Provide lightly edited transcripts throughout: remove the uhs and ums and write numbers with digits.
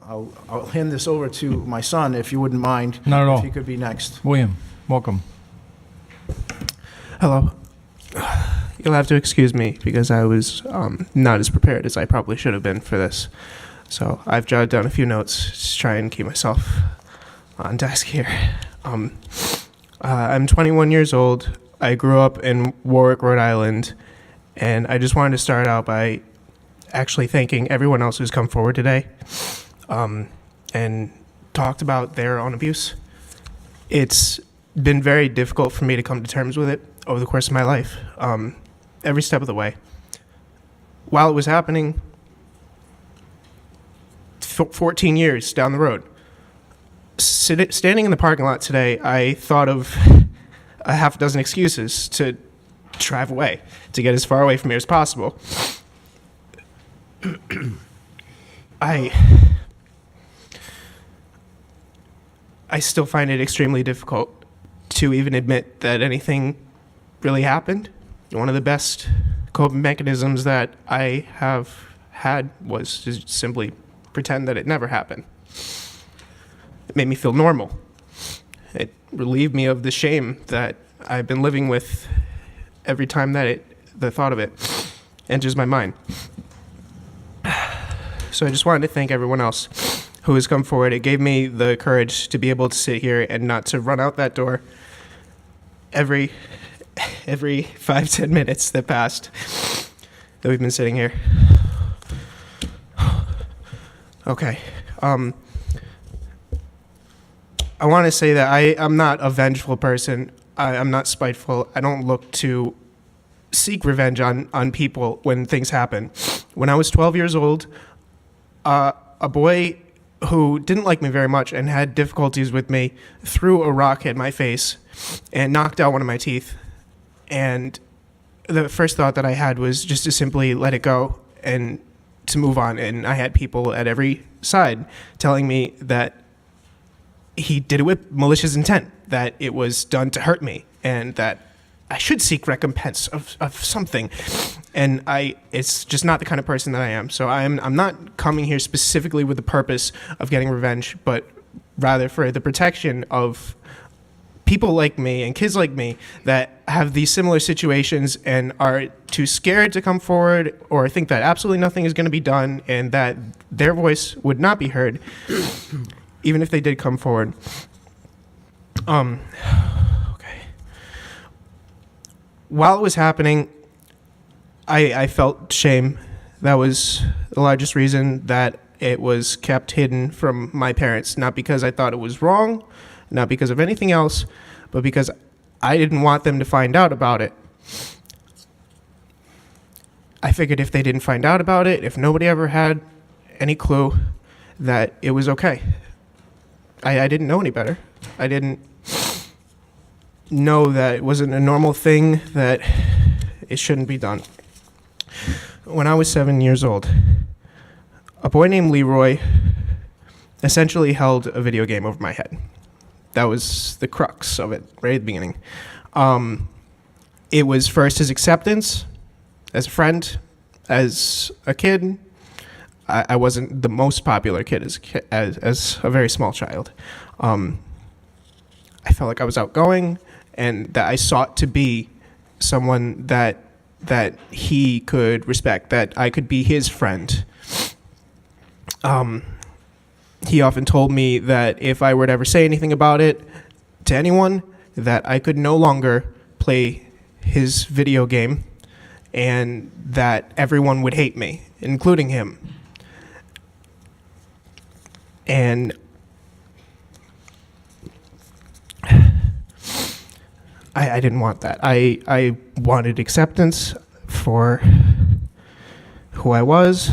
I'll hand this over to my son, if you wouldn't mind. Not at all. If he could be next. William, welcome. Hello. You'll have to excuse me because I was not as prepared as I probably should have been for this. So I've jotted down a few notes to try and keep myself on task here. I'm 21 years old. I grew up in Warwick, Rhode Island, and I just wanted to start out by actually thanking everyone else who's come forward today and talked about their own abuse. It's been very difficult for me to come to terms with it over the course of my life, every step of the way. While it was happening, 14 years down the road, standing in the parking lot today, I thought of a half a dozen excuses to drive away, to get as far away from here as possible. I still find it extremely difficult to even admit that anything really happened. One of the best coping mechanisms that I have had was to simply pretend that it never happened. It made me feel normal. It relieved me of the shame that I've been living with every time that the thought of it enters my mind. So I just wanted to thank everyone else who has come forward. It gave me the courage to be able to sit here and not to run out that door every 5-10 minutes that passed that we've been sitting here. Okay. I want to say that I'm not a vengeful person. I'm not spiteful. I don't look to seek revenge on people when things happen. When I was 12 years old, a boy who didn't like me very much and had difficulties with me threw a rock at my face and knocked out one of my teeth. And the first thought that I had was just to simply let it go and to move on. And I had people at every side telling me that he did it with malicious intent, that it was done to hurt me, and that I should seek recompense of something. And it's just not the kind of person that I am. So I'm not coming here specifically with the purpose of getting revenge, but rather for the protection of people like me and kids like me that have these similar situations and are too scared to come forward or think that absolutely nothing is going to be done and that their voice would not be heard, even if they did come forward. Okay. While it was happening, I felt shame. That was the largest reason that it was kept hidden from my parents, not because I thought it was wrong, not because of anything else, but because I didn't want them to find out about it. I figured if they didn't find out about it, if nobody ever had any clue, that it was okay. I didn't know any better. I didn't know that it wasn't a normal thing, that it shouldn't be done. When I was 7 years old, a boy named Leroy essentially held a video game over my head. That was the crux of it, right at the beginning. It was first his acceptance as a friend, as a kid. I wasn't the most popular kid as a very small child. I felt like I was outgoing and that I sought to be someone that he could respect, that I could be his friend. He often told me that if I were to ever say anything about it to anyone, that I could no longer play his video game and that everyone would hate me, including him. And I didn't want that. I wanted acceptance for who I was.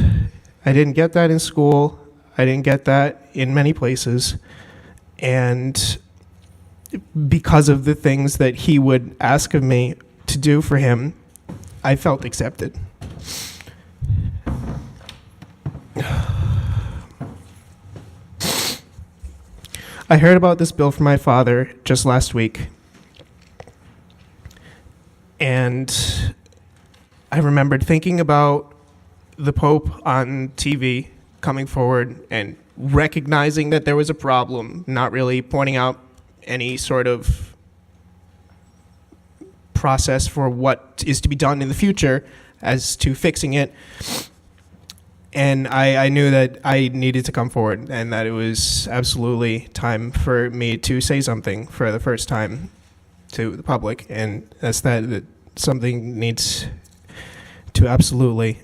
I didn't get that in school. I didn't get that in many places. And because of the things that he would ask of me to do for him, I felt accepted. I heard about this bill from my father just last week, and I remembered thinking about the Pope on TV coming forward and recognizing that there was a problem, not really pointing out any sort of process for what is to be done in the future as to fixing it. And I knew that I needed to come forward and that it was absolutely time for me to say something for the first time to the public. And that's that something needs to absolutely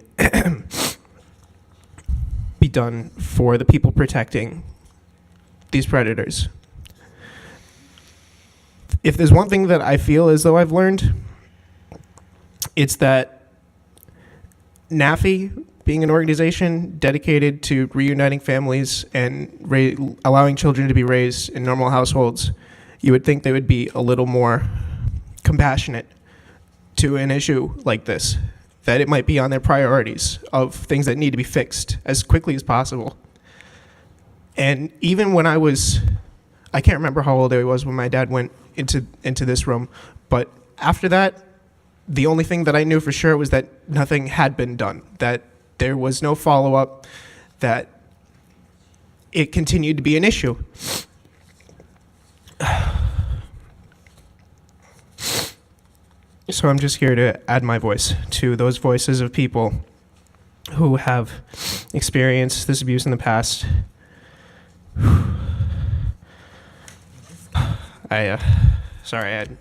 be done for the people protecting these predators. If there's one thing that I feel as though I've learned, it's that Naffy, being an organization dedicated to reuniting families and allowing children to be raised in normal households, you would think they would be a little more compassionate to an issue like this, that it might be on their priorities of things that need to be fixed as quickly as possible. And even when I can't remember how old I was when my dad went into this room, but after that, the only thing that I knew for sure was that nothing had been done, that there was no follow-up, that it continued to be an issue. So I'm just here to add my voice to those voices of people who have experienced this abuse in the past. Sorry, I had